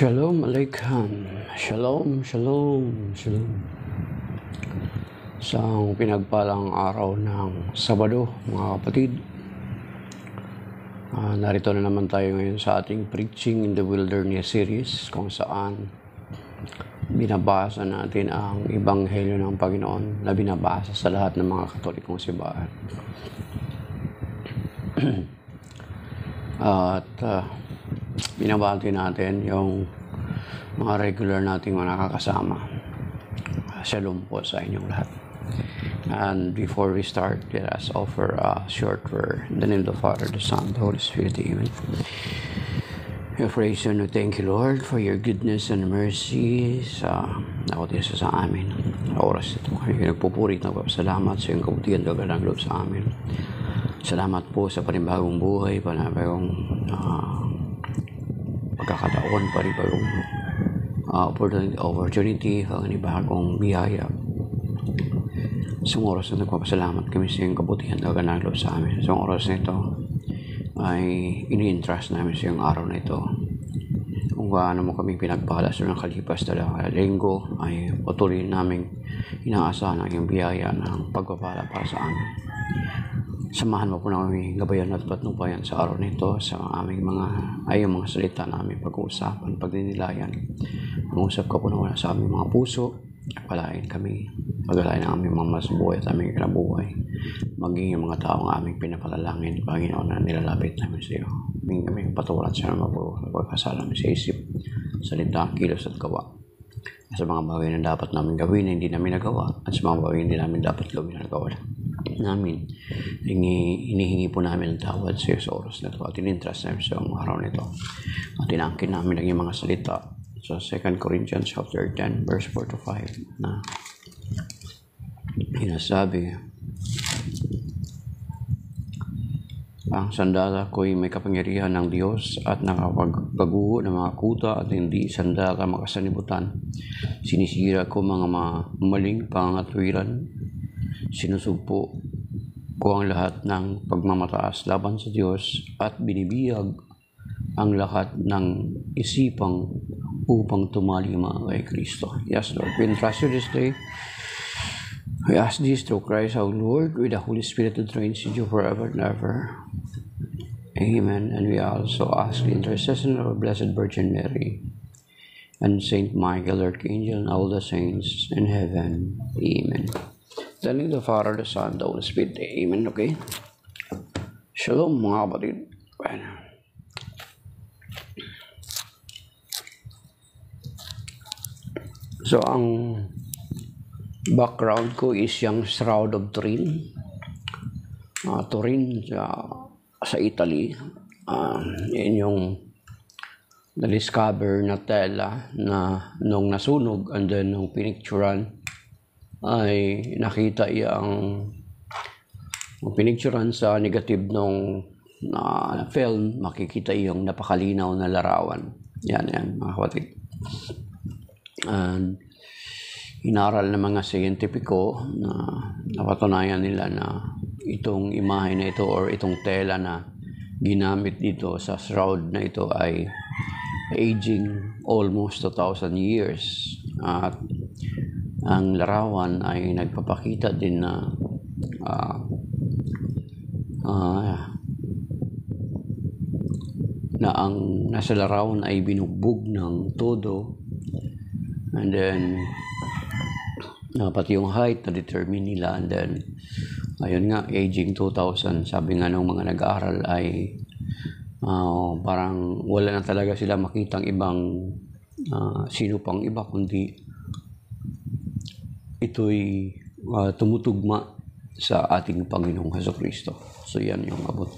Shalom Aleichem. Shalom, shalom, shalom. Isang pinagpalang araw ng Sabado, mga kapatid. Narito na naman tayo ngayon sa ating Preaching in the Wilderness series, kung saan binabasa natin ang Ebanghelyo ng Panginoon na binabasa sa lahat ng mga Katolikong simbahan. At binabati natin yung mga regular nating mga nakakasama. Shalom po sa inyong lahat. And before we start, let us offer a short prayer. In the name of the Father, the Son, the Holy Spirit. Amen. We praise and we thank you, Lord, for your goodness and mercy sa nakotiso sa amin. Oras ito kami nagpupurit na salamat sa iyong kabutihan na galang loob sa amin. Salamat po sa panibagong buhay, panibagong pagkakataon, panibagong opportunity, panibagong biyaya. Sa oras na nagpapasalamat kami sa iyong kabutihan na galang loob sa amin. Sa oras na ito ay ini-entrust namin sa iyong araw na ito. Kung gaano mo kami pinagpala sa nakalipas na linggo, ay patuloy namin inaasahan ang iyong biyaya ng pagpapala para sa amin. Samahan mo po na kami gabayan at patnubayan sa araw nito sa aming mga salita na aming pag-uusapan, pagdinilayan. Pag-uusap ka po na sa aming mga puso, palain kami, pagalain ang aming mga masbuhay at aming kinabuhay. Maging yung mga taong aming pinapalalangin, Panginoon, na nilalapit namin sa iyo. Aming patuwaran sa mga pagkasala namin sa isip, salita, kilos at gawa. Sa mga bagay na dapat namin gawin na hindi namin nagawa, at sa mga bagay na hindi namin dapat gawin na nagawa namin. Hinihingi po namin ang tawad sa iyo sa oras na ito at in-entrust namin sa araw na ito. At tinangkin namin ang iyong mga salita sa 2 Corinthians chapter 10 verse 4 to 5 na sinasabi, ang sandata ko'y may kapangyarihan ng Diyos at nakapagpaguho ng mga kuta at hindi sandata makasanibutan. Sinisira ko mga maling pangatwiran. Sinusugpo ko ang lahat ng pagmamataas laban sa Diyos at binibiyag ang lahat ng isipang upang tumalima kay Kristo. Yes, Lord, we entrust you this day. We ask this through Christ our Lord, with the Holy Spirit who reigns with you forever and ever. Amen. And we also ask the intercession of our Blessed Virgin Mary and Saint Michael, Archangel, and all the saints in heaven. Amen. The name of the Father, the Son, the Holy Spirit. Amen. Okay? Shalom, mga kapatid. So, ang background ko is yung Shroud of Turin. Turin sa Italy. Yan yung na-discover na tela na nung nasunog and then nung pinicturan ay nakita yung pinicturan sa negative nung film, makikita yung napakalinaw na larawan. Yan mga kapatid. And inaral ng mga siyentipiko na napatunayan nila na itong imahe na ito or itong tela na ginamit dito sa shroud na ito ay aging almost 2,000 years. At ang larawan ay nagpapakita din na ang nasa larawan ay binugbog ng todo, and then pati yung height na determine nila, and then ayun nga, aging 2,000. Sabi nga nung mga nag-aaral ay parang wala na talaga sila makitang ibang sino pang iba, kundi ito'y tumutugma sa ating Panginoong Jesucristo. So yan yung abot.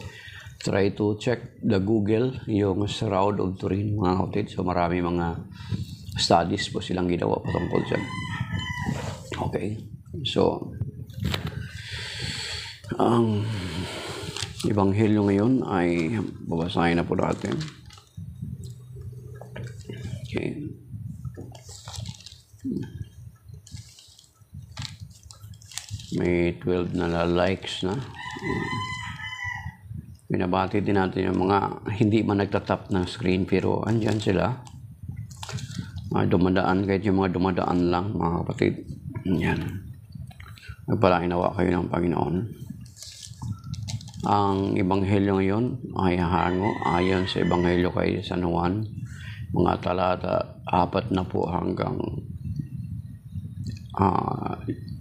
Try to check the Google, yung Shroud of Turin, mga kapatid. So marami mga studies po silang ginawa patungkol dyan. Okay. So ang Ebanghelyo ngayon ay babasahin na po natin. Okay. May 12 na likes na. Binabati din natin yung mga hindi man nagtatap ng screen pero andyan sila. dumadaan, kahit yung mga dumadaan lang, mga kapatid. Yan. Nagpalain nawa kayo ng Panginoon. Ang ebanghelyo ngayon ay hango ayon sa ebanghelyo kay San Juan, mga talata 4 na po hanggang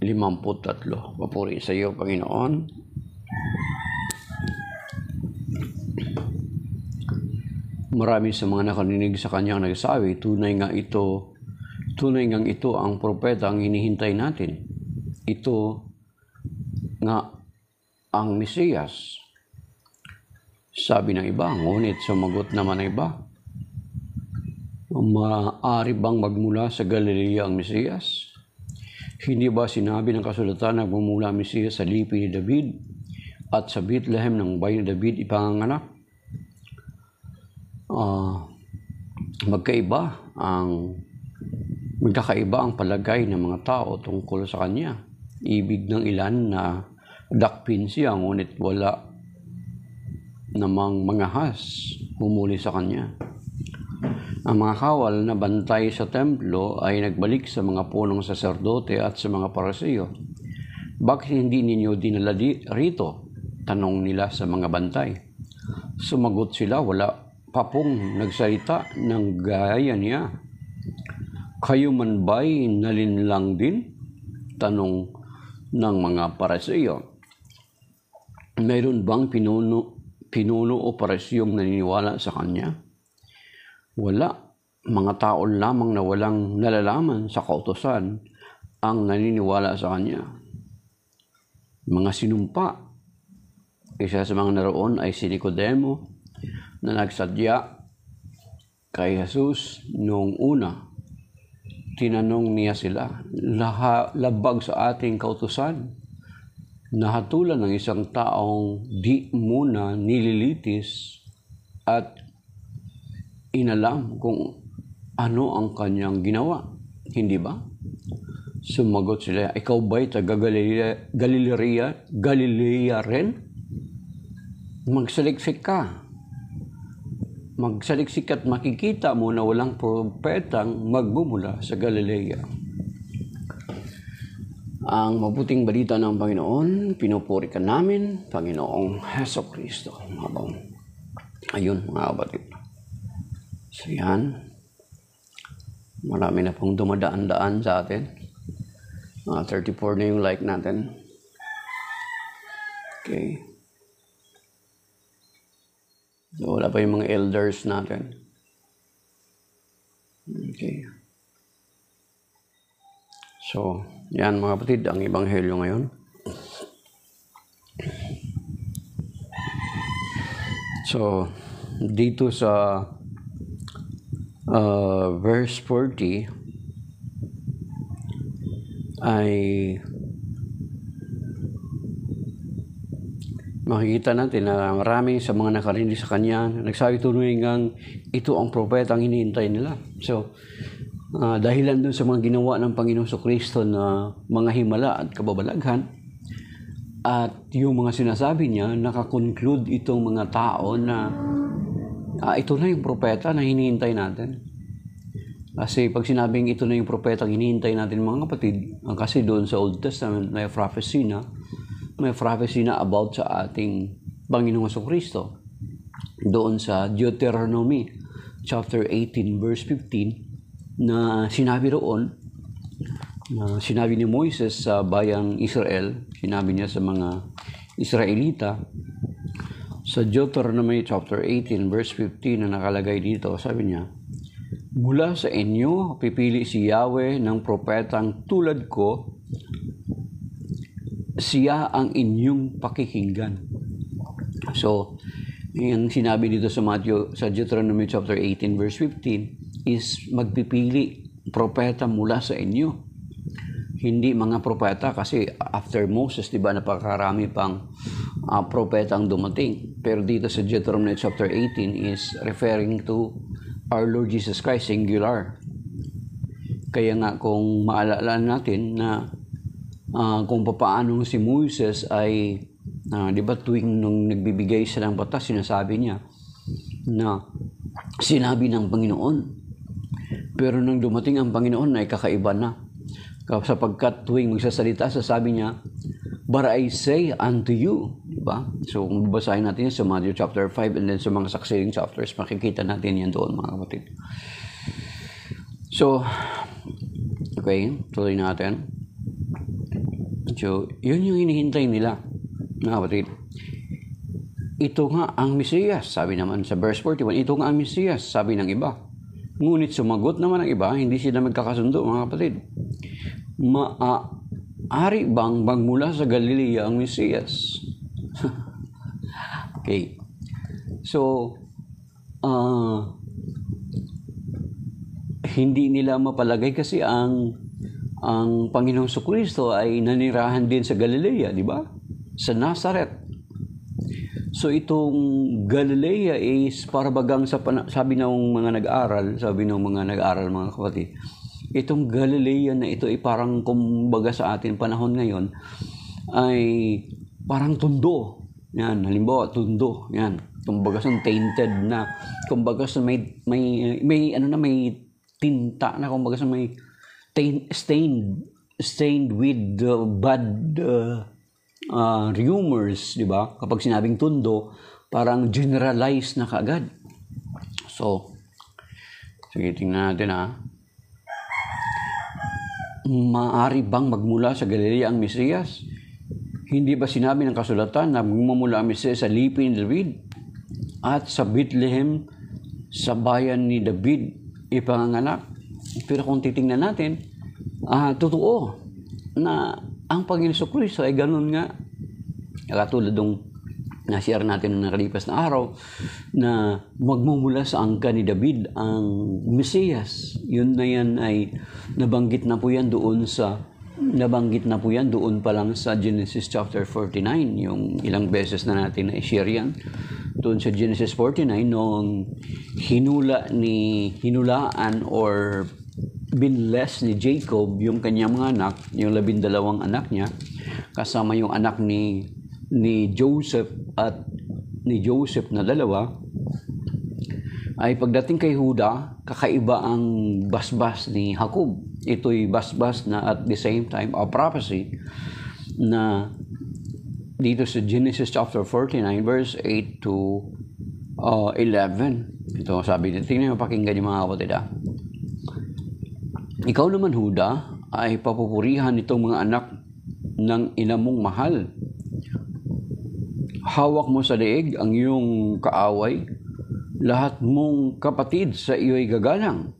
53. Papuri sa iyo, Panginoon. Marami sa mga nakaninig sa kanyang nagsabi, tunay ngang ito ang propeta ang hinihintay natin. Ito nga ang Mesiyas. Sabi ng iba, ngunit sumagot naman ng iba, maaari bang magmula sa Galilea ang Mesiyas? Hindi ba sinabi ng kasulatan na magmumula ang Mesiyas sa lipi ni David at sa Bethlehem ng bayan ni David ipanganganak? Magkakaiba ang palagay ng mga tao tungkol sa kanya. Ibig ng ilan na dakpin siya, ngunit wala namang mga has humuli sa kanya. Ang mga kawal na bantay sa templo ay nagbalik sa mga punong saserdote at sa mga Pariseo. Bakit hindi ninyo dinala rito? Tanong nila sa mga bantay. Sumagot sila, wala pa pong nagsalita ng gaya niya. Kayo man ba'y nalinlang din? Tanong ng mga Pariseo. Mayroon bang pinuno o Parisiyong naniniwala sa kanya? Wala. Mga tao lamang na walang nalalaman sa kautusan ang naniniwala sa kanya. Mga sinumpa. Isa sa mga naroon ay si Nicodemo na nagsadya kay Jesus noong una. Tinanong niya sila, labag sa ating kautusan, nahatulan ng isang taong di muna nililitis at inalam kung ano ang kanyang ginawa. Hindi ba? Sumagot sila, ikaw ba'y taga Galilea rin? Magsaliksik at makikita mo na walang propetang magmumula sa Galilea. Ang mabuting balita ng Panginoon, pinupuri ka namin, Panginoong Hesukristo. Ayun, mga kapatid. So yan, marami na pong dumadaan-daan sa atin. 34 na yung like natin. Okay. So, wala pa yung mga elders natin. Okay. So, yan mga kapatid, ang ebanghelyo ngayon. So, dito sa verse 40 ay makikita natin na marami sa mga nakarinig sa kanya nagsabi tunay ngang ito ang propeta ang hinihintay nila. So, dahilan dun sa mga ginawa ng Panginoong Kristo na mga himala at kababalaghan at yung mga sinasabi niya, nakakonclude itong mga tao na ito na yung propeta na hinihintay natin. Kasi pag sinabing ito na yung propeta ang hinihintay natin mga kapatid, kasi doon sa Old Testament may prophecy na about sa ating Panginoong Kristo. Doon sa Deuteronomy chapter 18 verse 15 na sinabi roon, na sinabi ni Moises sa bayang Israel, sinabi niya sa mga Israelita sa Deuteronomy chapter 18 verse 15 na nakalagay dito, sabi niya, mula sa inyo pipili si Yahweh ng propetang tulad ko, siya ang inyong pakikinggan. So, yung sinabi dito sa Deuteronomy chapter 18 verse 15 is magpipili propeta mula sa inyo. Hindi mga propeta kasi after Moses, di ba, napakarami pang propetang dumating. Pero dito sa Deuteronomy chapter 18 is referring to our Lord Jesus Christ, singular. Kaya nga kung maalala natin na kung paano si Moses ay, di ba, tuwing nung nagbibigay siya ng batas, sinasabi niya na sinabi ng Panginoon. Pero nang dumating ang Panginoon ay kakaiba na. Sapagkat tuwing magsasalita, sasabi niya, "But I say unto you," diba? So kung babasahin natin yan sa Matthew chapter 5 and then sa mga succeeding chapters, makikita natin yan doon, mga kapatid. So, okay, tuloy natin. So, yun yung hinihintay nila, mga kapatid. Ito nga ang Mesiyas, sabi naman sa verse 41, ito nga ang Mesiyas, sabi ng iba. Ngunit sumagot naman ang iba, hindi sila magkakasundo, mga kapatid. Maaari bang magmula sa Galilea ang Mesiyas? Okay. So, hindi nila mapalagay kasi ang Panginoong Jesucristo ay nanirahan din sa Galilea, di ba? Sa Nazareth. So itong Galilea is parabagang sabi ng mga nag-aaral, mga kapatid, itong Galilea na ito ay parang kumbaga sa atin panahon ngayon ay parang tundo. Yan, halimbawa tundo, yan. Kumbaga sa tainted na, kumbaga sa may tinta na, kumbaga sa may stained with bad rumors, di ba? Kapag sinabing tundo, parang generalized na kaagad. So, sige, tingnan natin Maaari bang magmula sa Galilea ang Mesiyas? Hindi ba sinabi ng kasulatan na magmumula ang Mesiyas sa lipi ni David at sa Bethlehem sa bayan ni David ipanganganak? Pero kung titingnan natin, totoo na ang Panginoon Jesucristo ay ganun nga. Katulad ng na-share natin ng nakalipas na araw na magmumula sa angka ni David ang Mesiyas. Yun na yan ay nabanggit na po yan doon pa lang sa Genesis chapter 49. Yung ilang beses na natin na-share yan. Doon sa Genesis 49, nung hinulaan or binless ni Jacob yung kanyang mga anak, yung 12 anak niya, kasama yung anak ni Joseph at ni Joseph na dalawa, ay pagdating kay Huda, kakaiba ang basbas ni Jacob. Ito'y basbas na at the same time a prophecy na dito sa Genesis chapter 49 verse 8 to 11. Ito sabi nito, tingnan mo, pakinggan yung mga kapatid. Ikaw naman, Huda, ay papupurihan itong mga anak ng ina mong mahal. Hawak mo sa leeg ang iyong kaaway, lahat mong kapatid sa iyo'y gagalang.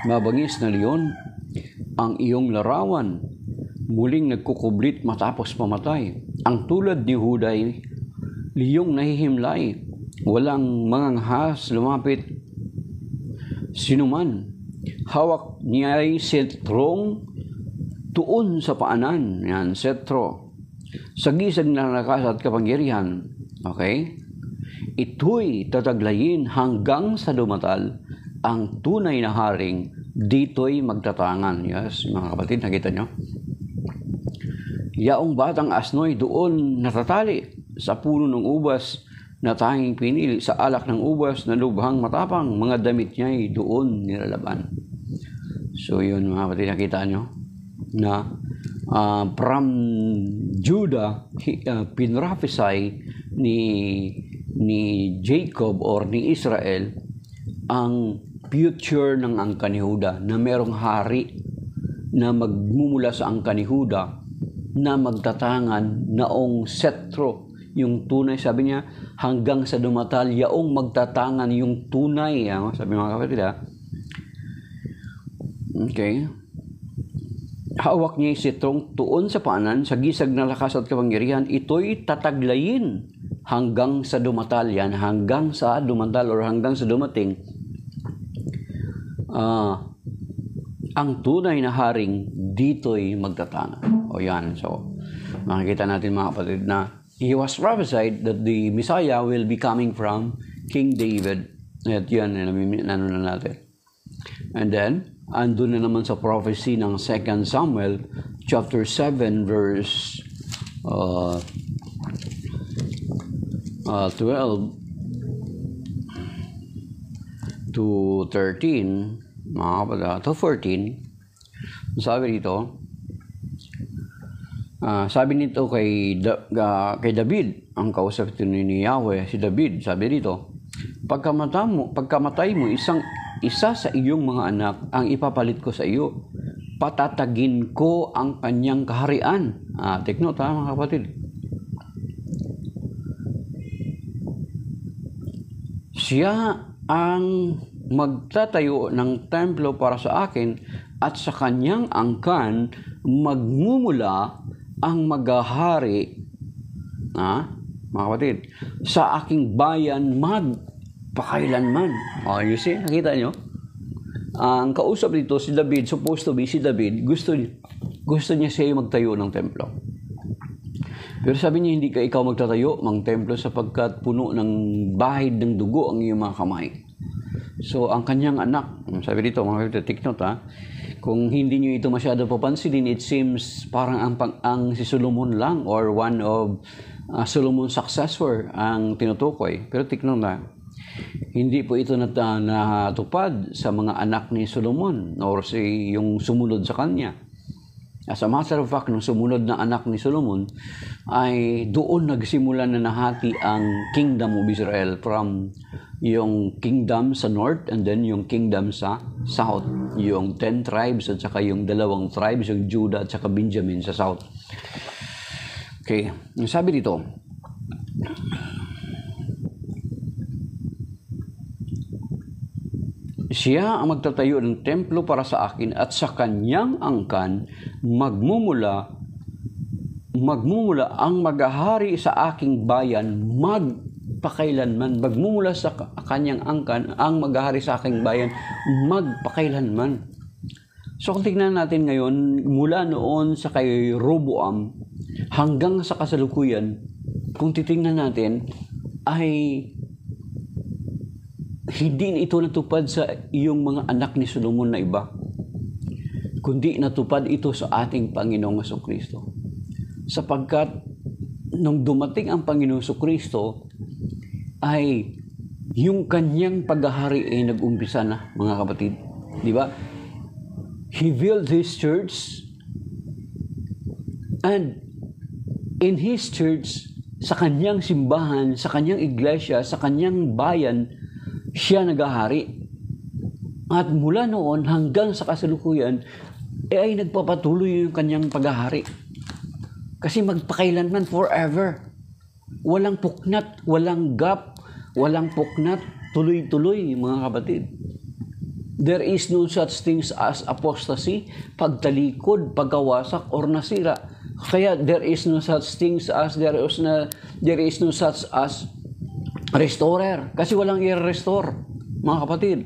Mabangis na leon ang iyong larawan, muling nagkukublit matapos pamatay. Ang tulad ni Huda ay liyong nahihimlay, walang manganghas lumapit sinuman. Hawak niya ay setrong tuon sa paanan. Yan, setro. Sa gisag na lakas at kapangyarihan. Okay? Ito'y tataglayin hanggang sa dumatal. Ang tunay na haring dito'y magtatangan. Yes, mga kapatid, nakita nyo? Yaong batang asnoy doon natatali sa puno ng ubas na tanging pinili, sa alak ng ubas na lubhang matapang, mga damit niya'y doon nilalaban. So yun, mga kapatid, nakita nyo na from Judah, pinrophesy ni Jacob or ni Israel ang future ng angka ni Huda, na merong hari na magmumula sa angka ni Huda na magtatangan naong setro, yung tunay, sabi niya, hanggang sa dumatal, yaong magtatangan yung tunay. Sabi mga kapatid, okay. Hawak niya setrong tuon sa paanan, sa gisag na lakas at kapangyarihan, ito'y tataglayin hanggang sa dumatal. Yan, hanggang sa dumatal or hanggang sa dumating. Ang tunay na haring dito'y magtatangan. O yan, so makikita natin mga kapatid na he was prophesied that the Messiah will be coming from King David. At yan, ano na natin. And then, andun na naman sa prophecy ng 2 Samuel chapter 7 verse 12 to 13. mga kapatid, to 14, sabi dito, sabi nito kay David, ang kausap ito ni Yahweh, si David, sabi dito, pagkamatay mo isa sa iyong mga anak, ang ipapalit ko sa iyo. Patatagin ko ang kanyang kaharian. Take note mga kapatid. Siya ang magtatayo ng templo para sa akin at sa kanyang angkan magmumula ang maghahari, mga kapatid, sa aking bayan magpakailanman. You see, nakita nyo? Ang kausap dito, si David, supposed to be si David, gusto niya siya magtayo ng templo. Pero sabi niya, hindi ka ikaw magtatayo ng templo sapagkat puno ng bahid ng dugo ang iyong mga kamay. So, ang kanyang anak, sabi dito, mga kapatid, take note kung hindi niyo ito masyado papansinin, it seems parang ang si Solomon lang or one of Solomon's successor ang tinutukoy. Pero take note hindi po ito natupad sa mga anak ni Solomon or yung sumunod sa kanya. As a matter of fact, nung sumunod na anak ni Solomon, ay doon nagsimula na nahati ang kingdom of Israel from yung kingdom sa north and then yung kingdom sa south. Yung 10 tribes at saka yung 2 tribes, yung Judah at saka Benjamin sa south. Okay, sabi dito, siya ang magtatayo ng templo para sa akin at sa kanyang angkan magmumula ang maghahari sa aking bayan magpakailanman. Magmumula sa kanyang angkan ang maghahari sa aking bayan magpakailanman. So kung tingnan natin ngayon, mula noon sa kay Roboam hanggang sa kasalukuyan, kung titingnan natin, ay hindi ito natupad sa iyong mga anak ni Solomon na iba, kundi natupad ito sa ating Panginoong Jesucristo. Sapagkat nung dumating ang Panginoong Jesucristo, ay yung kanyang paghahari ay nag-umpisa na, mga kapatid. Di ba? He built His church, and in His church, sa kanyang simbahan, sa kanyang iglesia, sa kanyang bayan, siya naghahari. At mula noon hanggang sa kasalukuyan, ay nagpapatuloy yung kanyang paghahari. Kasi magpakailanman forever. Walang puknat, walang gap, walang puknat, tuloy-tuloy, mga kapatid. There is no such things as apostasy, pagtalikod, pagkawasak, or nasira. Kaya there is no such things as, there is no such as restorer. Kasi walang i-restore, mga kapatid.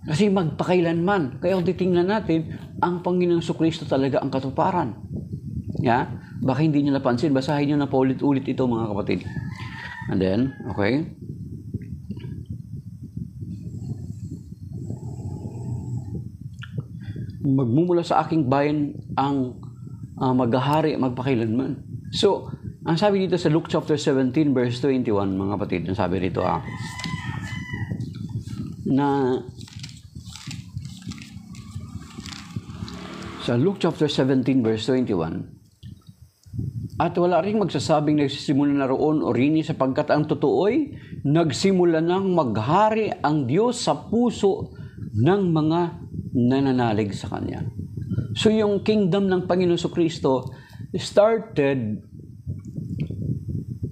Kasi magpakailanman. Kaya kung titingnan natin, ang Panginoong Jesucristo talaga ang katuparan. Baka hindi nyo napansin, basahin nyo na paulit-ulit ito, mga kapatid. And then, okay. Magmumula sa aking bayan ang maghahari magpakailanman. So, ang sabi dito sa Luke chapter 17 verse 21, mga kapatid, ang sabi dito na sa Luke chapter 17 verse 21, at wala ring magsasabing nagsisimula na roon o rini sapagkat ang totoo'y nagsimula nang maghari ang Diyos sa puso ng mga nananalig sa Kanya. So yung kingdom ng Panginoon Jesucristo started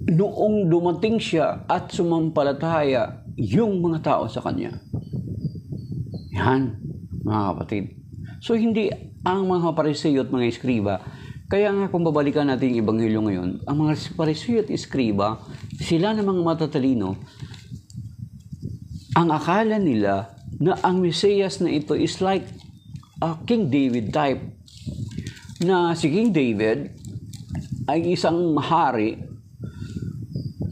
noong dumating siya at sumampalataya yung mga tao sa Kanya. Yan, mga kapatid. So hindi ang mga Pariseo at mga Eskriba. Kaya nga kung babalikan natin yung Ebanghelyo ngayon, ang mga Pariseo at Eskriba, sila na mga matatalino, ang akala nila na ang Mesiyas na ito is like a King David type. Na si King David ay isang hari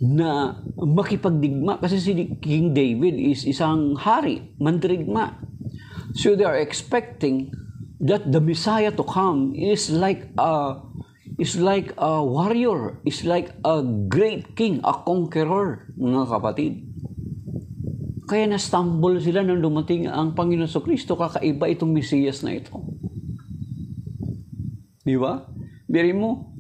na makipagdigma. Kasi si King David is isang hari, mandirigma. So they are expecting that the Messiah to come is like a warrior, is like a great king, a conqueror, mga kapatid. Kaya na-stumble sila nang dumating ang Panginoon Kristo. Kakaiba itong Mesiyas na ito. Di ba? Biri mo.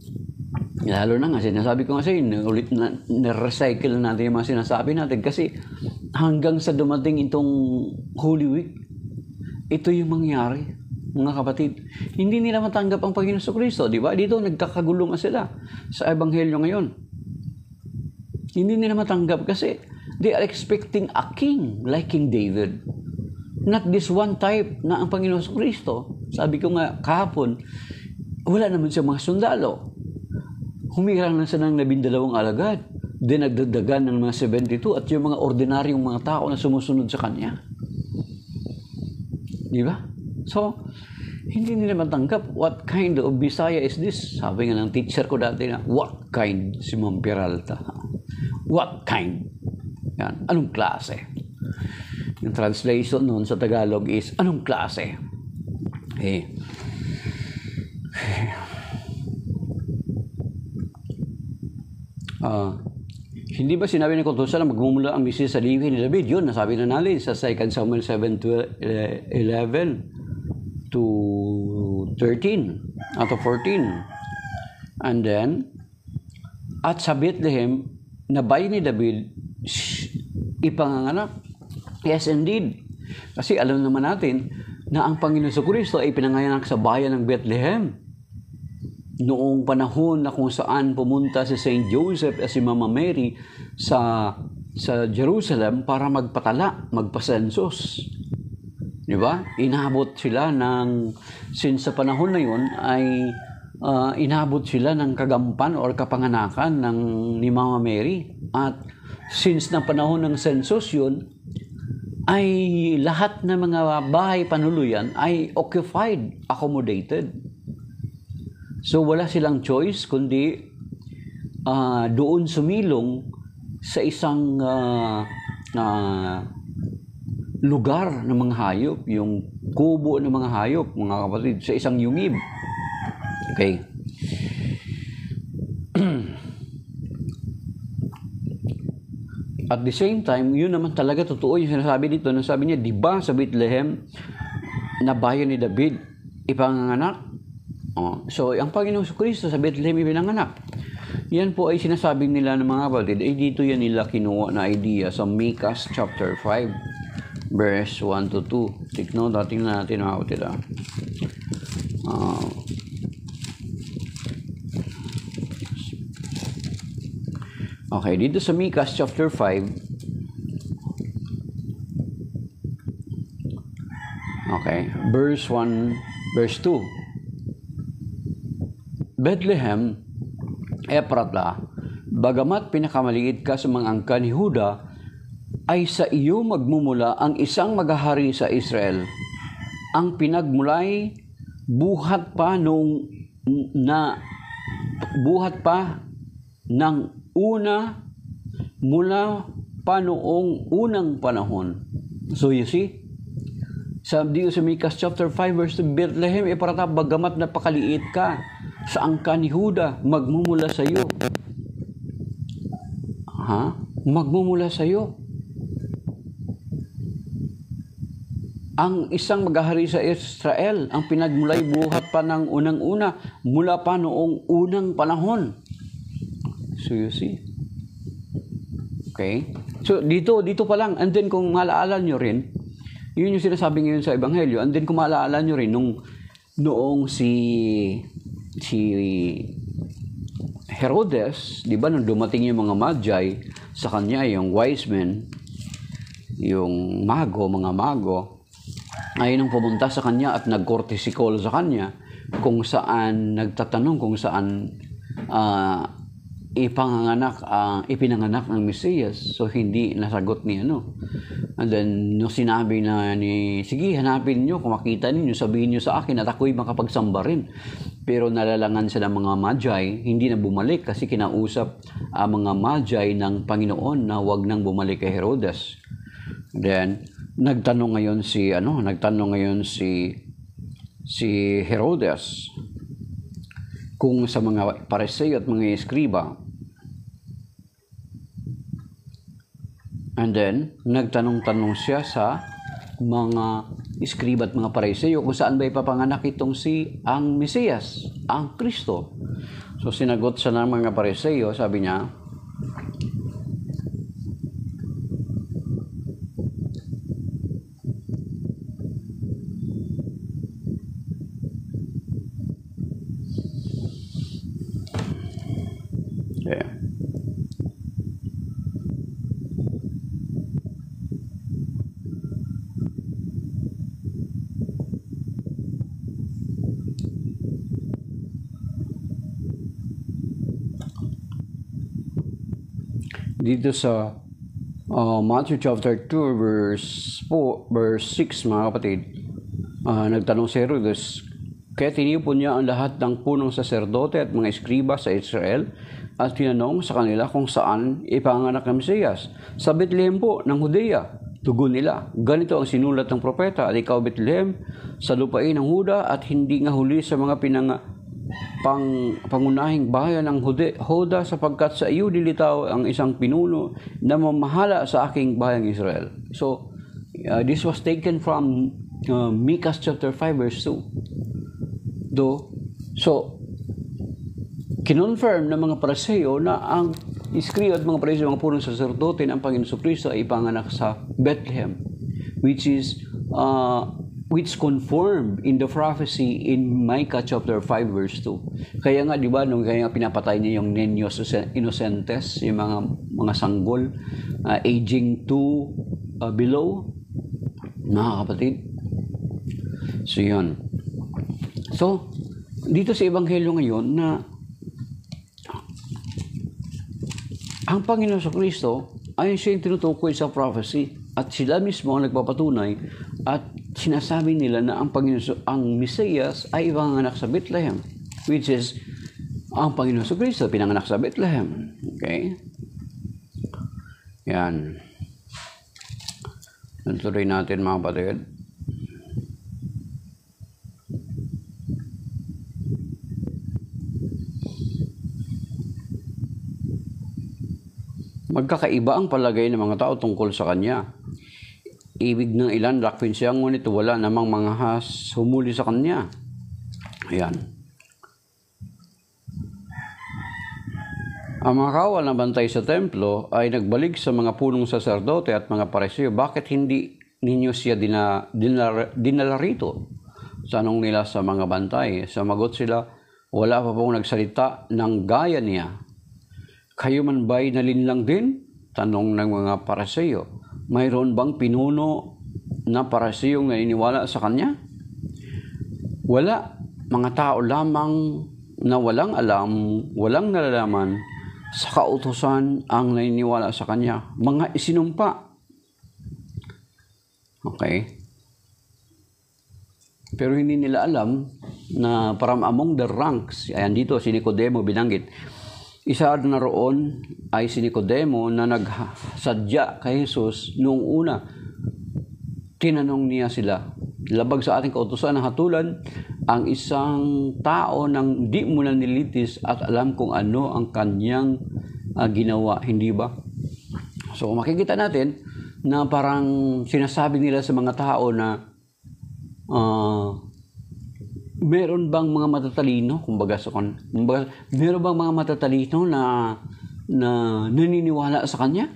Lalo na nga, sinasabi ko nga sa'yo, ulit na-recycle natin yung mga sinasabi natin. Kasi hanggang sa dumating itong Holy Week, ito yung mangyari, mga kapatid. Hindi nila matanggap ang Panginoon Kristo. Di ba? Dito nagkakagulo nga sila sa Ebanghelyo ngayon. Hindi nila matanggap kasi they are expecting a king like King David. Not this one type na ang Panginoon Kristo. Sabi ko nga kahapon, wala naman siya mga sundalo. Humirang na siya ng 12 alagad. Dinagdagdagan ng mga 72 at yung mga ordinaryong mga tao na sumusunod sa kanya. Di ba? So, hindi nila matanggap what kind of Bisaya is this. Sabi nga ng teacher ko dati na, what kind si Ma'am Peralta? What kind? Yan. Anong klase? Yung translation noon sa Tagalog is, anong klase? Hindi ba sinabi ni Kutusan na magmumula ang Mesiyas sa liwi ni David? Yun, nasabi na natin sa 2 Samuel 7:11 to 13 at 14. And then, at sa Bethlehem, na bayan ni David, ipanganganak. Yes, indeed. Kasi alam naman natin na ang Panginoon Kristo ay pinanganak sa bayan ng Bethlehem. Noong panahon na kung saan pumunta si Saint Joseph at si Mama Mary sa Jerusalem para magpasensus. Di ba? Inabot sila since sa panahon na yun ay inabot sila ng kagampan or kapanganakan ni Mama Mary. At since na panahon ng census yun, ay lahat ng mga bahay panuluyan ay occupied, accommodated. So wala silang choice kundi doon sumilong sa isang lugar ng mga hayop, yung kubo ng mga hayop, mga kapatid, sa isang yungib. Okay. At the same time, yun naman talaga totoo yung sinasabi dito. Nasabi niya, di ba sa Bethlehem na bayan ni David ipanganganak? So, ang Panginoong Kristo sa Bethlehem ipinanganak. Yan po ay sinasabing nila ng mga kapatid. Dito yan nila kinuha na idea sa Micah chapter 5 verse 1 to 2. Tignan natin mga kapatid. Okay, dito sa Micah chapter 5. Okay, verse 1, verse 2. Bethlehem, Ephrata, bagamat pinakamaliit ka sa mga angkan ni Huda, ay sa iyo magmumula ang isang maghahari sa Israel. Ang pinagmulay buhat pa ng una mula pa noong unang panahon. So you see, dito sa Micah chapter 5 verse 2, Bethlehem Ephrata, bagamat napakaliit ka sa angkan ni Huda, magmumula sa iyo. Magmumula sa iyo ang isang maghahari sa Israel, ang pinagmulay buhat pa ng unang-una, mula pa noong unang panahon. So you see. Okay? So dito pa lang, and then kung maalaala nyo rin, yun yung sinasabi ngayon sa Ebanghelyo, and then kung maalaala nyo rin, noong si Herodes, di ba, nung dumating yung mga Magi sa kanya, yung wise men, yung mga mago, ay nung pumunta sa kanya at nag-courtesy call sa kanya, kung saan nagtatanong kung saan ipinanganak ng Mesiyas. So hindi nasagot ni And then no, sinabi na sige, hanapin nyo, kung makita ninyo, sabihin nyo sa akin at ako'y makapagsamba rin. Pero nalalangan sila mga Magi, hindi na bumalik kasi kinausap ang mga Magi ng Panginoon na wag nang bumalik kay Herodes. Then nagtanong ngayon si Herodes kung sa mga Pariseo at mga Eskriba. And then, nagtanong-tanong siya sa mga iskriba at mga Pariseo kung saan ba ipapanganak itong ang Mesiyas, ang Kristo. So, sinagot siya ng mga Pariseo, sabi niya, dito sa Matthew chapter 2 verse 6, mga kapatid, nagtanong si Herodes, kaya tinipon niya ang lahat ng punong saserdote at mga eskriba sa Israel at tinanong sa kanila kung saan ipanganak ng Mesiyas. Sa Bethlehem po ng Judea. Tugon nila, ganito ang sinulat ng propeta, at ikaw Bethlehem sa lupain ng Huda at hindi nga huli sa mga pangunahing bayan ng Huda, sapagkat sa iyo dilitaw ang isang pinuno na mamahala sa aking bayang Israel. So, this was taken from Micah chapter 5 verse 2. So, kinonfirm ng mga Pariseo na ang iskriba at mga Pariseo, mga punong saserdote ng Panginoon Kristo ay ipanganak sa Bethlehem, which conformed in the prophecy in Micah chapter 5 verse 2. Kaya nga, di ba, kaya pinapatay niya yung niños innocentes, yung mga sanggol, aging 2 below, mga kapatid. So, yun. So, dito sa Ebanghelyo ngayon na ang Panginoon sa Kristo ay siya yung tinutukoy sa prophecy at sila mismo ang nagpapatunay at sinasabi nila na ang Mesiyas ay ipanganak sa Bethlehem, which is ang Panginoon sa Kristo pinanganak sa Bethlehem. Okay? Yan. Natuloy natin, mga kapatid. Magkakaiba ang palagay ng mga tao tungkol sa kanya. Ibig ng ilan, lakwin siya, ngunit wala namang mga humuli sa kanya. Ayan. Ang mga kawal na bantay sa templo ay nagbalik sa mga punong saserdote at mga Pariseo, bakit hindi ninyo siya dinala rito? Tanong nila sa mga bantay. Sumagot sila, wala pa pong nagsalita ng gaya niya. Kayo man ba'y nalinlang din? Tanong ng mga Pariseo. Mayroon bang pinuno na Pariseyong naniniwala sa kanya? Wala. Mga tao lamang na walang alam, walang nalalaman sa kautusan ang naniniwala sa kanya. Mga isinumpa. Okay. Pero hindi nila alam na from among the ranks, ayan dito si Nicodemo binanggit, isa na roon ay si Nicodemo na nagsadya kay Jesus noong una. Tinanong niya sila, labag sa ating kautusan ng hatulan ang isang tao nang di mo na nilitis at alam kung ano ang kanyang ginawa, hindi ba? So makikita natin na parang sinasabi nila sa mga tao na meron bang mga matatalino, meron bang mga matatalino na naniniwala sa kanya?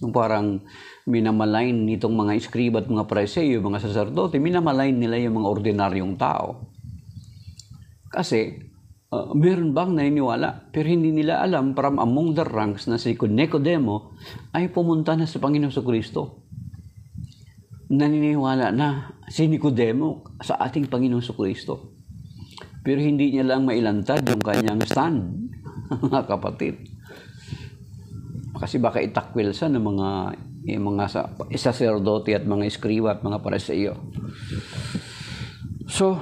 Yung parang minamalain nitong mga iskriba at mga Pariseo, mga saserdote, minamalain nila yung mga ordinaryong tao. Kasi meron bang naniniwala, pero hindi nila alam from among the ranks na si Nicodemo ay pumunta na sa Panginoon Kristo. Naniniwala na si Nicodemo sa ating Panginoong Kristo. Pero hindi niya lang mailantad yung kanyang stand, mga kapatid. Kasi baka itakwil sa ng mga saserdote at mga iskriba at mga Pariseo. So,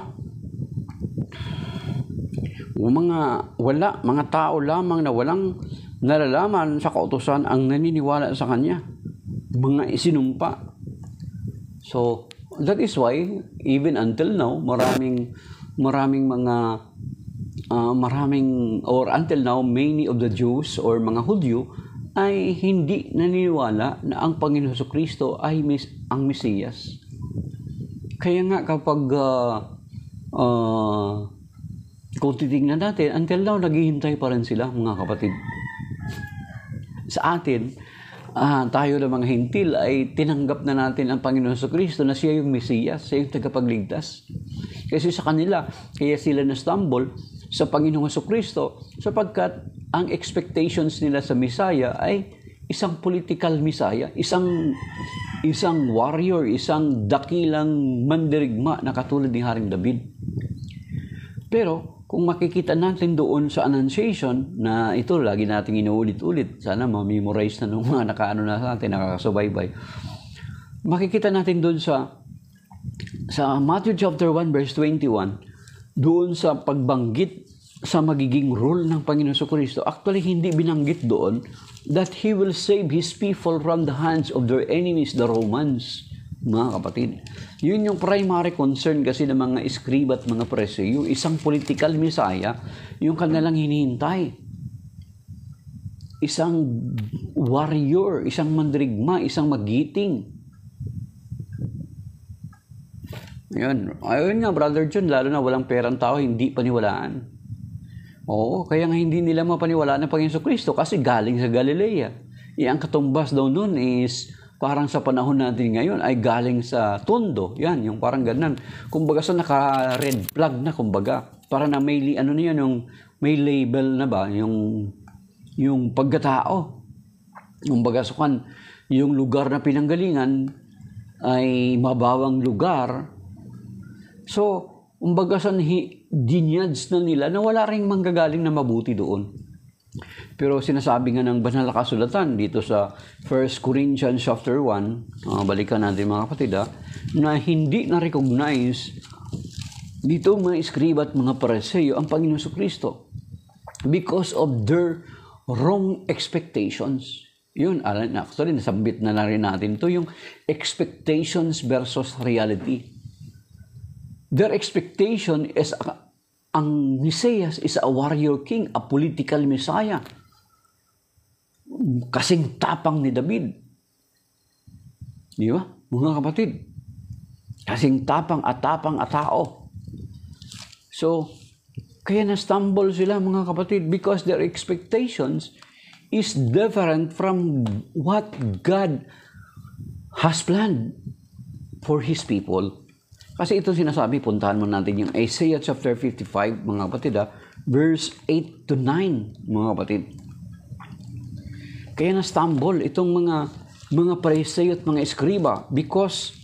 mga tao lamang na walang nalalaman sa kautusan ang naniniwala sa kanya. Mga isinumpa. So, that is why, even until now, until now, many of the Jews or mga Hudyo ay hindi naniniwala na ang Panginoon Jesucristo ay ang Mesiyas. Kaya nga kapag kung titingnan natin, until now, naghihintay pa rin sila, mga kapatid. Sa atin, tayo na mga hintil ay tinanggap na natin ang Panginoon Jesucristo na siya yung Mesiyas, siya yung tagapagligtas. Kasi sa kanila, kaya sila na-stumble sa Panginoong Jesucristo sapagkat ang expectations nila sa Messiah ay isang political Messiah, isang warrior, isang dakilang mandirigma na katulad ni Haring David. Pero kung makikita natin doon sa Annunciation, na ito lagi nating inuulit-ulit, sana ma-memorize na nung mga nakaano na sa atin, nakakasubaybay. Makikita natin doon sa Matthew chapter 1 verse 21, doon sa pagbanggit sa magiging rule ng Panginoon Jesucristo, actually hindi binanggit doon that He will save His people from the hands of their enemies, the Romans. Mga kapatid, yun yung primary concern kasi ng mga Eskriba at mga Pariseo, yung isang political Messiah, yung kanilang hinihintay. Isang warrior, isang mandirigma, isang magiting. Ayun nga, Brother John, lalo na walang perang tao, hindi paniwalaan. Oo, kaya nga hindi nila mapaniwalaan ng Panginoon Jesucristo kasi galing sa Galilea. Ang katumbas daw nun is parang sa panahon natin ngayon ay galing sa Tondo. Yan, yung parang ganun. Kumbaga sa naka-red flag na, kumbaga. Para na may, yung may label na ba, yung pagkatao. Kumbaga sa yung lugar na pinanggalingan ay mabawang lugar. So, kumbaga sa dinyads na nila na wala ring manggagaling na mabuti doon. Pero sinasabi nga ng banal na kasulatan dito sa 1 Corinthians chapter 1, balikan natin mga kapatid, na hindi na-recognize dito mga Eskriba at mga Pariseo ang Panginoon Jesucristo because of their wrong expectations. Yun, actually, nasambit na rin natin ito, yung expectations versus reality. Their expectation is ang Messias is a warrior king, a political Messiah. Kasing tapang ni David. Di ba? Mga kapatid. Kasing tapang at tao. So, kaya na-stumble sila mga kapatid because their expectations is different from what God has planned for His people. Kasi ito sinasabi, puntahan mo natin yung Isaiah chapter 55, mga kapatid, verse 8 to 9, mga kapatid. Kaya na-stumble itong mga Pariseo at mga Eskriba because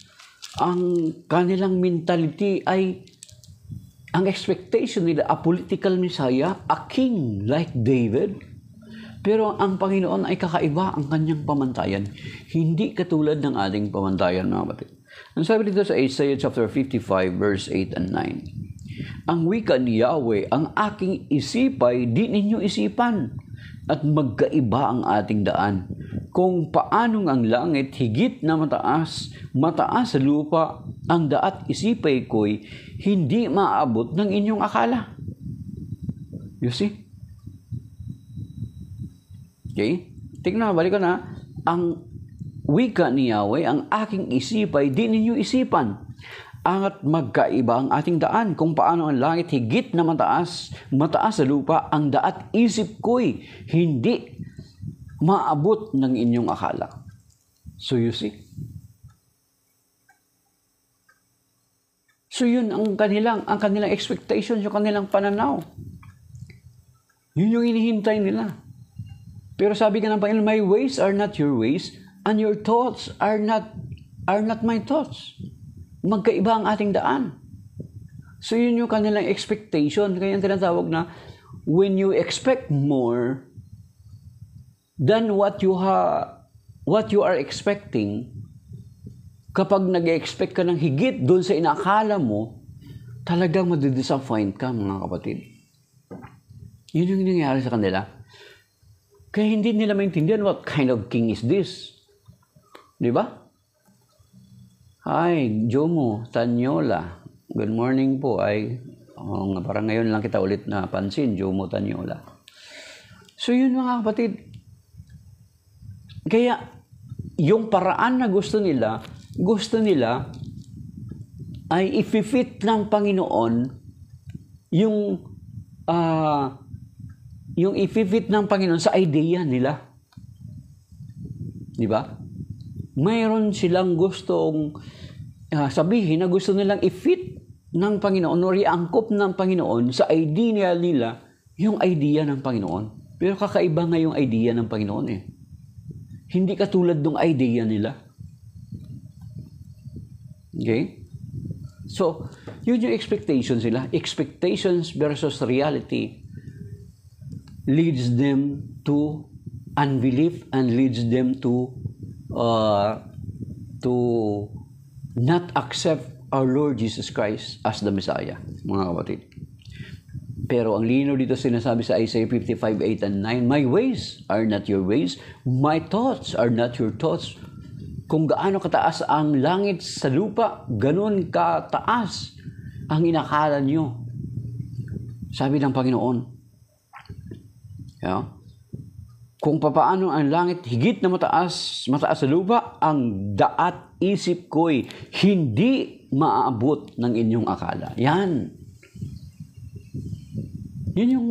ang kanilang mentality ay, ang expectation nila, a political Messiah, a king like David. Pero ang Panginoon ay kakaiba ang kanyang pamantayan. Hindi katulad ng ating pamantayan, mga kapatid. Ang sabi dito sa Isaiah chapter 55, verse 8 and 9. Ang wika ni Yahweh, ang aking isipay, di ninyo isipan, at magkaiba ang ating daan. Kung paanong ang langit higit na mataas sa lupa, ang daat isipay ko'y hindi maabot ng inyong akala. You see? Okay? Tingnan, balik ko na. Ang wika ni Yahweh, ang aking isipay, di ninyo isipan. At magkaiba ang ating daan. Kung paano ang langit higit na mataas sa lupa, ang daat isip ko'y hindi maabot ng inyong akala. So you see? So yun ang kanilang expectations, yung kanilang pananaw. Yun yung inihintay nila. Pero sabi ka ng Panginoon, my ways are not your ways, and your thoughts are not my thoughts. Magkaiba ang ating daan. So yun yung kanilang expectation. Kaya yung tinatawag na, when you expect more than what you are expecting, kapag nag-expect ka ng higit doon sa inaakala mo, talagang madidisappoint ka, mga kapatid. Yun yung nangyayari sa kanila. Kaya hindi nila maintindihan, what kind of king is this? Di ba? Hi, Jomo Tanyola. Good morning po. Parang ngayon lang kita ulit napansin, Jomo Tanyola. So yun mga kapatid, Kaya, yung paraan na gusto nila ay i-fit ng Panginoon yung i-fit ng Panginoon sa idea nila. Di ba? Mayroon silang gustong sabihin na gusto nilang i-fit ng Panginoon o iangkop ng Panginoon sa idea nila yung idea ng Panginoon. Pero kakaiba nga yung idea ng Panginoon eh. Hindi katulad ng idea nila. Okay? So, yun yung expectations nila. Expectations versus reality leads them to unbelief and leads them to not accept our Lord Jesus Christ as the Messiah, mga kapatid. Pero ang linaw dito sinasabi sa Isaiah 55:8 and 9, my ways are not your ways, my thoughts are not your thoughts. Kung gaano kataas ang langit sa lupa, ganun kataas ang inakala nyo. Sabi ng Panginoon. Yeah. Kung papaano ang langit higit na mataas sa lupa, ang daat isip ko'y hindi maaabot ng inyong akala. Yan. Yun yung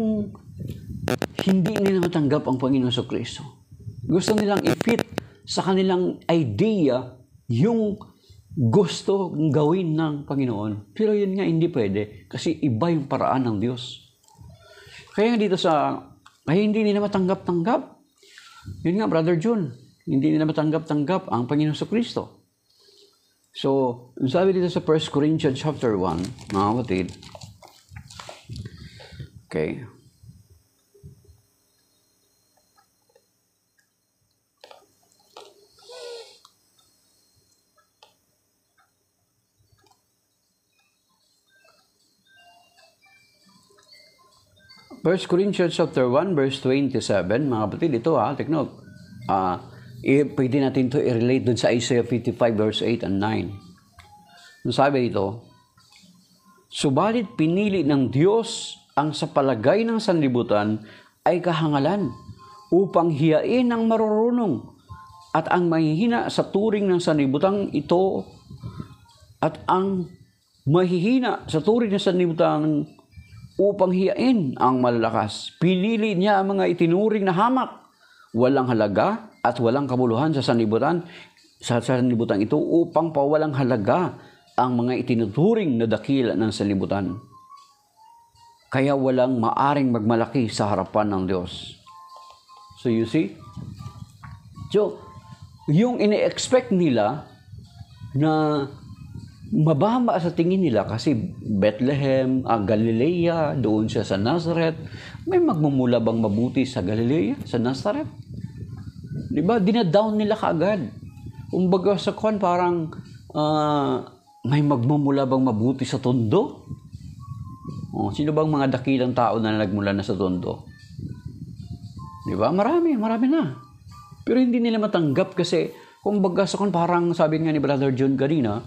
hindi nila matanggap ang Panginoon sa Kristo. Gusto nilang i-fit sa kanilang idea yung gusto gawin ng Panginoon. Pero yun nga hindi pwede kasi iba yung paraan ng Diyos. Kaya dito ay hindi nila matanggap-tanggap. Yun nga, Brother John, hindi nila matanggap-tanggap ang Panginoon sa Kristo. So, sabi dito sa 1 Corinthians chapter 1, mga kapatid, okay, 1 Corinthians chapter 1, verse 27, mga kapatid, ito take note. Pwede natin ito i-relate dun sa Isaiah 55, verse 8 and 9. Sabi dito, subalit pinili ng Diyos ang sa palagay ng sanlibutan ay kahangalan upang hiyain ang marurunong at ang mahihina sa turing ng sanlibutan ito at ang mahihina sa turing ng sanlibutan upang hiyain ang malalakas. Pinili niya ang mga itinuring na hamak, walang halaga at walang kabuluhan sa sanlibutan ito upang pawalang halaga ang mga itinuturing na dakila ng sanlibutan. Kaya walang maaring magmalaki sa harapan ng Diyos. So you see? So, yung ine-expect nila na mababa sa tingin nila kasi Bethlehem, Galilea, doon siya sa Nazareth. May magmumula bang mabuti sa Galilea, sa Nazareth? Diba? Dinadown nila kaagad. Kumbaga sa kwan parang may magmumula bang mabuti sa Tondo? Sino bang mga dakilang tao na nagmula na sa Tondo? Diba? Marami na. Pero hindi nila matanggap kasi kumbaga sa kwan parang sabi nga ni Brother John kanina,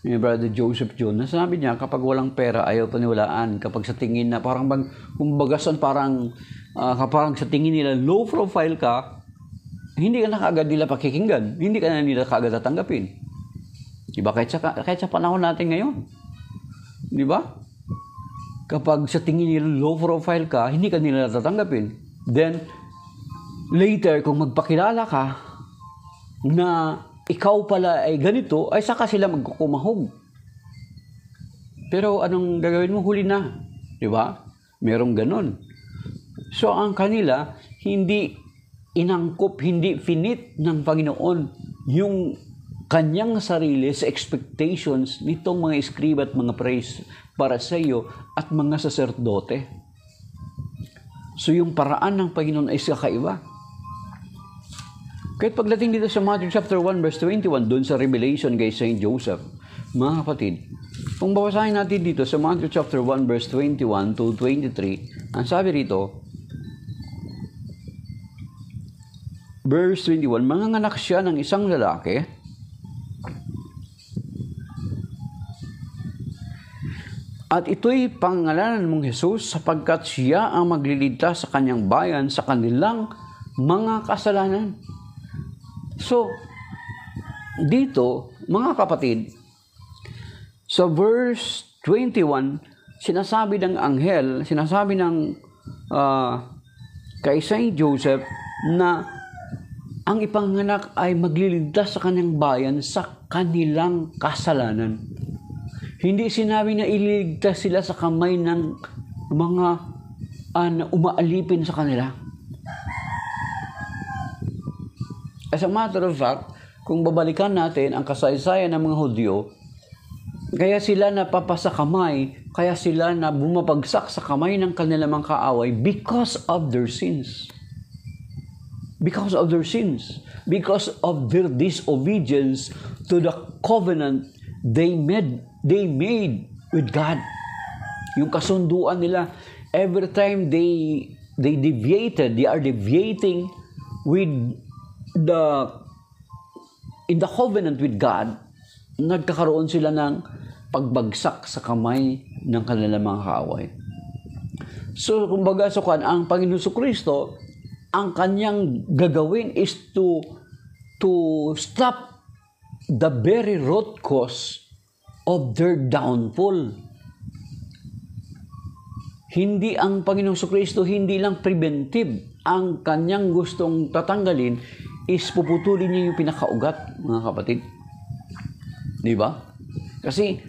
ni Brother Joseph John, nasabi niya kapag walang pera ayaw paniwalaan, kapag sa tingin na parang kumbaga parang sa tingin nila low profile ka, hindi ka na kaagad nila pakikinggan, hindi ka na nila kaagad tatanggapin. Diba? Kahit sa panahon natin ngayon. Diba? Kapag sa tingin nila low profile ka, hindi ka nila tatanggapin. Then, later, kung magpakilala ka na ikaw pala ay ganito, ay saka sila magkukumahog. Pero anong gagawin mo? Huli na. Diba? Merong ganon. So, ang kanila, hindi inangkop, hindi finit ng Panginoon yung kanyang sarili sa expectations nitong mga escriba at mga praise para sa iyo at mga saserdote. So, yung paraan ng Panginoon ay kakaiba. Kahit pagdating dito sa Matthew chapter 1 verse 21, doon sa revelation kay Saint Joseph, mga kapatid, kung babasahin natin dito sa Matthew chapter 1 verse 21 to 23, ang sabi rito, verse 21, manganganak siya ng isang lalaki, at ito'y pangalanan mong Jesus sapagkat siya ang magliligtas sa kanyang bayan sa kanilang mga kasalanan. So, dito, mga kapatid, sa verse 21, sinasabi ng anghel, sinasabi ng kay Saint Joseph na ang ipanganak ay magliligtas sa kanyang bayan sa kanilang kasalanan. Hindi sinabi na ililigtas sila sa kamay ng mga umaalipin sa kanila. As a matter of fact, kung babalikan natin ang kasaysayan ng mga Hudyo, kaya sila napapasakamay, kaya sila na bumabagsak sa kamay ng kanilang mga kaaway because of their sins. Because of their sins. Because of their disobedience to the covenant they made with God. Yung kasunduan nila, every time they are deviating in the covenant with God, nagkakaroon sila ng pagbagsak sa kamay ng kanilang mga kaaway. So, kumbaga, ang Panginoon Kristo, ang kanyang gagawin is to stop the very root cause of their downfall. Hindi ang Panginoong Kristo, hindi lang preventive. Ang kanyang gustong tatanggalin is puputulin niya yung pinakaugat, mga kapatid. Di ba? Kasi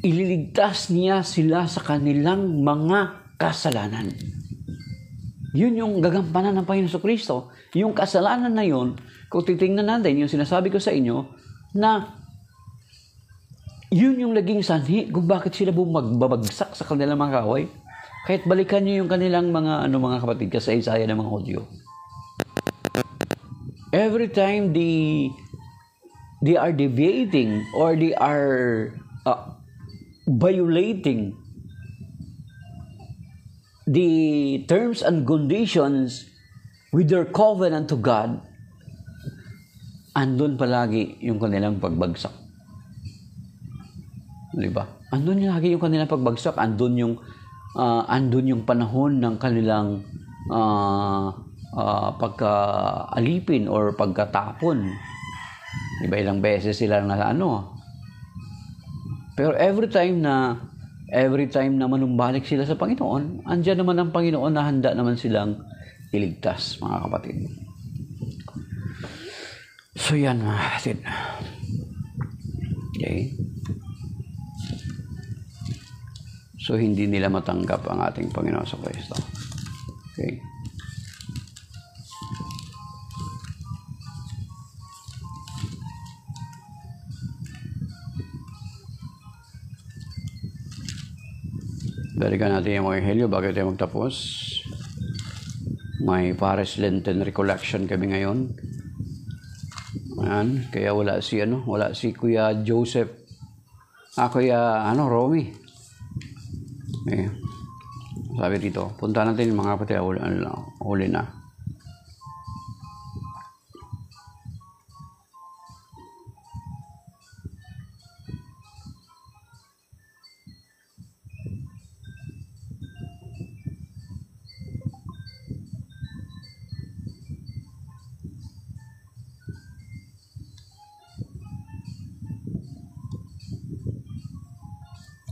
ililigtas niya sila sa kanilang mga kasalanan. Yun yung gagampanan ng Panginoon Kristo. Yung kasalanan na yun, kung titingnan natin, yung sinasabi ko sa inyo, na yun yung naging sanhi kung bakit sila bumagbabagsak sa kanilang mga kaaway. Kahit balikan niyo yung kanilang mga kapatid, kasaysayan ng mga Hudyo. Every time they are deviating or they are violating the terms and conditions with their covenant to God, andun palagi yung kanilang pagbagsak. Diba? Andun lagi yung kanilang pagbagsak, andun yung panahon ng kanilang pagkaalipin or pagkatapon. Diba, ilang beses sila na Pero every time na manumbalik sila sa Panginoon, andyan naman ang Panginoon na handa naman silang iligtas, mga kapatid. So yan, mga kapatid. Okay? So hindi nila matanggap ang ating Panginoon sa Kristo. Okay? Balikan natin yung Evangelyo bago tayo magtapos. May Paris Lenten Recollection kami ngayon. Ayan, kaya wala si Kuya Joseph. Kuya Romy. Okay. Sabi dito, punta natin yung mga kapatid, uli na.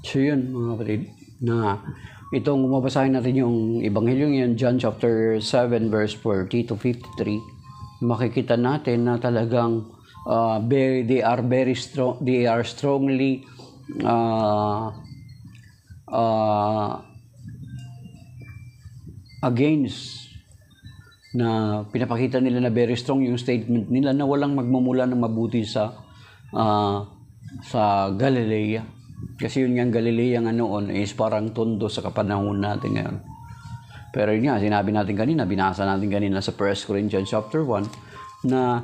So yun, mga kapatid, na itong mabasahin natin yung Ebanghelyo yan, John chapter 7 verse 40 to 53, makikita natin na talagang they are strongly against, na pinapakita nila na very strong yung statement nila na walang magmumula ng mabuti sa Galilea. Kasi yun nga, Galilea nga noon is parang tondo sa kapanahon natin ngayon. Pero yun nga, sinabi natin kanina, binasa natin kanina sa 1 Corinthians chapter 1, na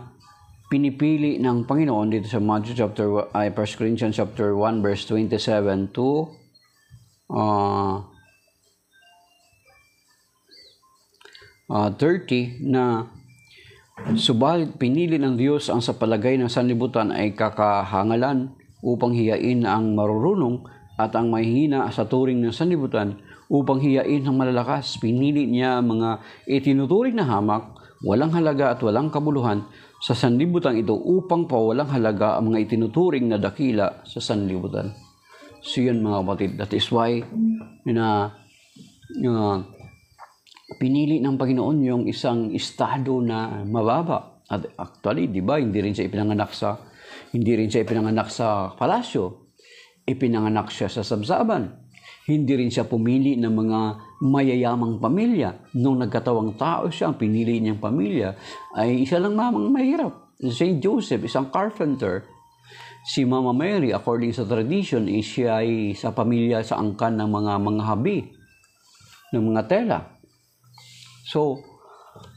pinipili ng Panginoon dito sa Matthew 1 Corinthians chapter 1 verse 27 to 30, na subalit pinili ng Diyos ang sa palagay ng sanlibutan ay kakahangalan upang hiyain ang marurunong at ang mahihina sa turing ng sanlibutan upang hiyain ang malalakas. Pinili niya mga itinuturing na hamak, walang halaga at walang kabuluhan sa sanlibutan ito upang pawalang halaga ang mga itinuturing na dakila sa sanlibutan. So yun mga kapatid, that is why pinili ng Panginoon yung isang estado na mababa. At actually, di ba, hindi rin siya ipinanganak sa palasyo. Ipinanganak siya sa sabsaban. Hindi rin siya pumili ng mga mayayamang pamilya. Nung nagkatawang tao siya, ang pinili niyang pamilya ay isa lang mamang mahirap. Saint Joseph, isang carpenter. Si Mama Mary, according sa tradition, siya ay sa pamilya sa angkan ng mga habi, ng mga tela. So,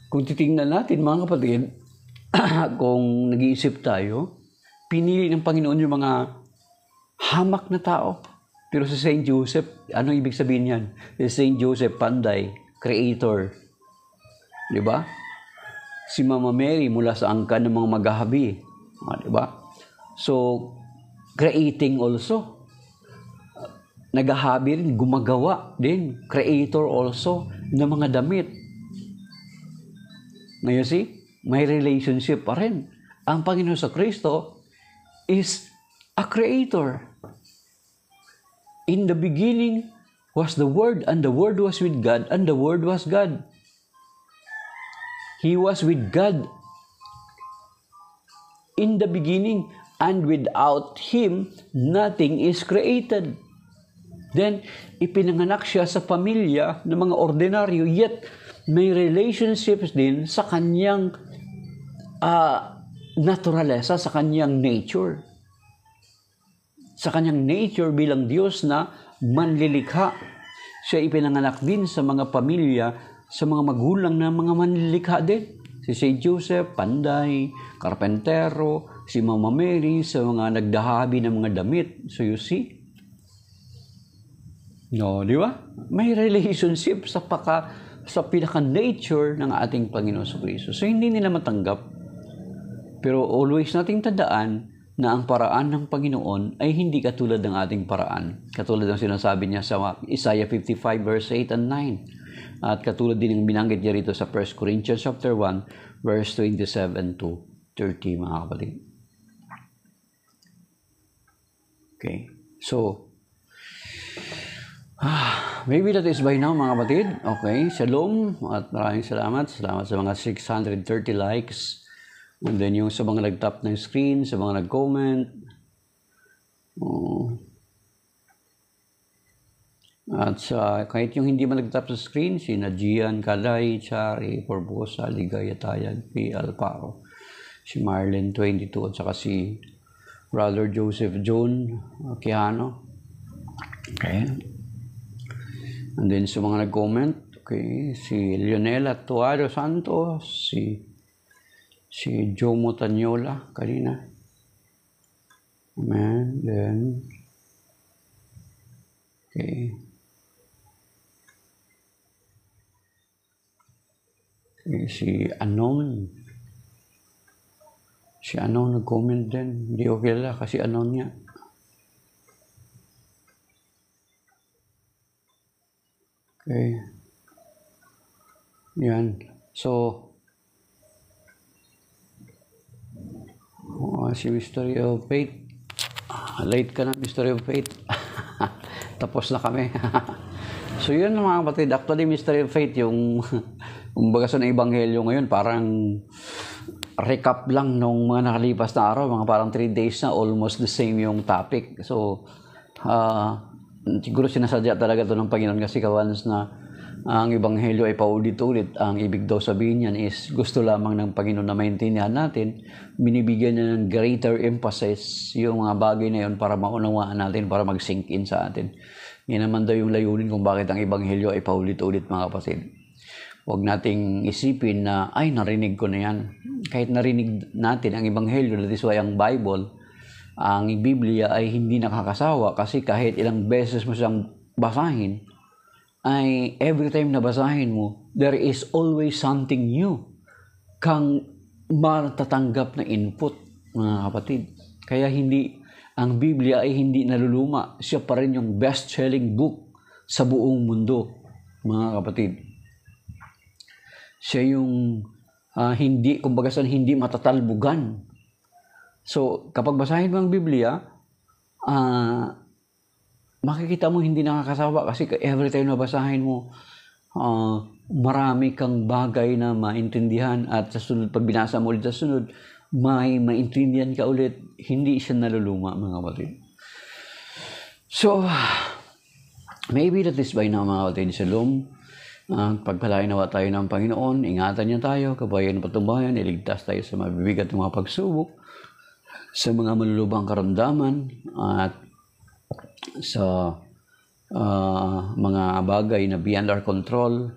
kung titingnan natin mga kapatid, kung nag-iisip tayo, pinili ng Panginoon yung mga hamak na tao. Pero si Saint Joseph, ano ibig sabihin yan? Si Saint Joseph, panday, creator. Di ba? Si Mama Mary, mula sa angkan ng mga maghahabi. Di ba? So, creating also. Naghahabi rin, gumagawa din. Creator also ng mga damit. Ngayon may relationship pa rin. Ang Panginoon sa Kristo is a creator. In the beginning was the Word, and the Word was with God, and the Word was God. He was with God in the beginning, and without Him, nothing is created. Then, ipinanganak siya sa pamilya ng mga ordinaryo, yet may relationships din sa kanyang naturalesa, sa kanyang nature. Sa kanyang nature bilang Diyos na manlilikha. Siya ipinanganak din sa mga pamilya, sa mga magulang na mga manlilikha din. Si Saint Joseph, panday, karpentero, si Mama Mary, sa mga nagdahabi ng mga damit. So you see? No, di ba? May relationship sa pinaka-nature ng ating Panginoon sa Kristo. So hindi nila matanggap. Pero always nating tandaan na ang paraan ng Panginoon ay hindi katulad ng ating paraan. Katulad ng sinasabi niya sa Isaiah 55 verse 8 and 9. At katulad din ng binanggit niya rito sa 1 Corinthians chapter 1 verse 27 to 30 mga kapatid. Okay. So, maybe that is by now mga kapatid. Okay. Shalom at maraming salamat. Salamat sa mga 630 likes. And then yung sa mga nag-tap ng screen, sa mga nag-comment. At kahit yung hindi man nag-tap sa screen, si Najian Kalay, Chari, Forbosa, Ligaya Tayan, P. Alparo, si Marlene 22, at saka si Brother Joseph John Quijano. Okay. And then sa mga nag-comment, okay, si Leonela Tuaro Santos, si Jomo Tanyola kanina. Amen. Then, okay. Si Anon. Si Anon nag-comment din. Hindi ko kilala kasi Anon niya. Okay. Yan. So, si Mystery of Faith. Late ka na, Mystery of Faith. Tapos na kami. So, yun mga kapatid. Actually, Mystery of Faith, yung kumbaga sa Ebanghelyo ngayon, parang recap lang nung mga nakalipas na araw. Mga parang 3 days na, almost the same yung topic. So, siguro sinasadya talaga ito ng Panginoon kasi once na ang Ebanghelyo ay paulit-ulit, ang ibig daw sabihin niyan is gusto lamang ng Panginoon na maintindihan natin, binibigyan niya ng greater emphasis yung mga bagay na yun para maunawaan natin, para mag-sink in sa atin. Yan naman daw yung layunin kung bakit ang Ebanghelyo ay paulit-ulit mga kapatid. Huwag nating isipin na, ay narinig ko na yan. Kahit narinig natin ang Ebanghelyo, that is why ang Bible, ang Biblia ay hindi nakakasawa kasi kahit ilang beses mo siyang basahin, ay every time na basahin mo, there is always something new kang matatanggap na input, mga kapatid. Kaya ang Biblia ay hindi naluluma. Siya pa rin yung best-selling book sa buong mundo, mga kapatid. Siya yung hindi, kumbaga hindi matatalbugan. So, kapag basahin mo ang Biblia, makikita mo hindi nakakasawa kasi every time na basahin mo, marami kang bagay na maintindihan at sa sunod, pag binasa mo ulit sa sunod, may maintindihan ka ulit. Hindi siya naluluma, mga kapatid. So, maybe that is by now, mga kapatid, Shalom. Pagpalain nawa tayo ng Panginoon, ingatan niya tayo, kabayan ng patumbayan, iligtas tayo sa mabibigat ng mga pagsubok, sa mga malulubang karamdaman, at sa mga bagay na beyond our control.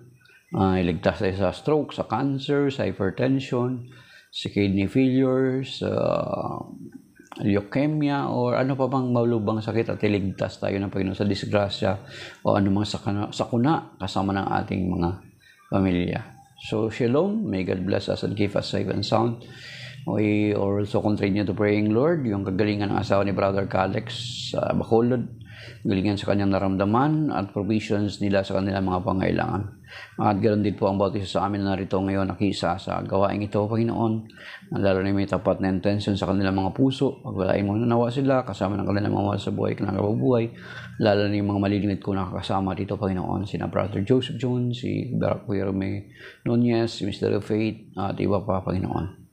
Iligtas tayo sa stroke, sa cancer, sa hypertension, sa kidney failure, sa leukemia, or ano pa bang malubang sakit, at iligtas tayo ng Panginoon sa disgrasya o anumang sakuna kasama ng ating mga pamilya. So, Shalom. May God bless us and keep us safe and sound. We also continue to praying, Lord, yung kagalingan ng asawa ni Brother Calix sa Bacolod, galingan sa kanyang naramdaman at provisions nila sa kanilang mga pangailangan. At ganoon din po ang bawat isa sa amin na narito ngayon nakisa sa gawain ito, Panginoon, lalo na may tapat na intention sa kanilang mga puso. Pagwalain mo na nawa sila kasama ng kanilang mga mahal sa buhay, kinakabubuhay, lalo na yung mga maliliit ko nakakasama dito, Panginoon, sina Brother Joseph Jones, si Kuya Rome Nunez, si Mr. Faith, at iba pa, Panginoon.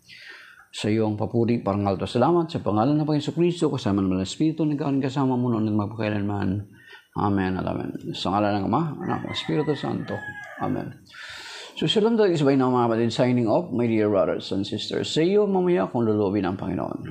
Sa iyong papuri, parangal to salamat sa pangalan ng Panginoon Kristo, kasama ng mga Espiritu, nagkaan kasama mo noon at magpakailanman. Amen at amen. Sa ngalan ng Ama, Anak, Espiritu Santo. Amen. So, Shalom to is by now, mga kapatid, signing off, my dear brothers and sisters. Sa iyo mamaya kung lulubin ang Panginoon.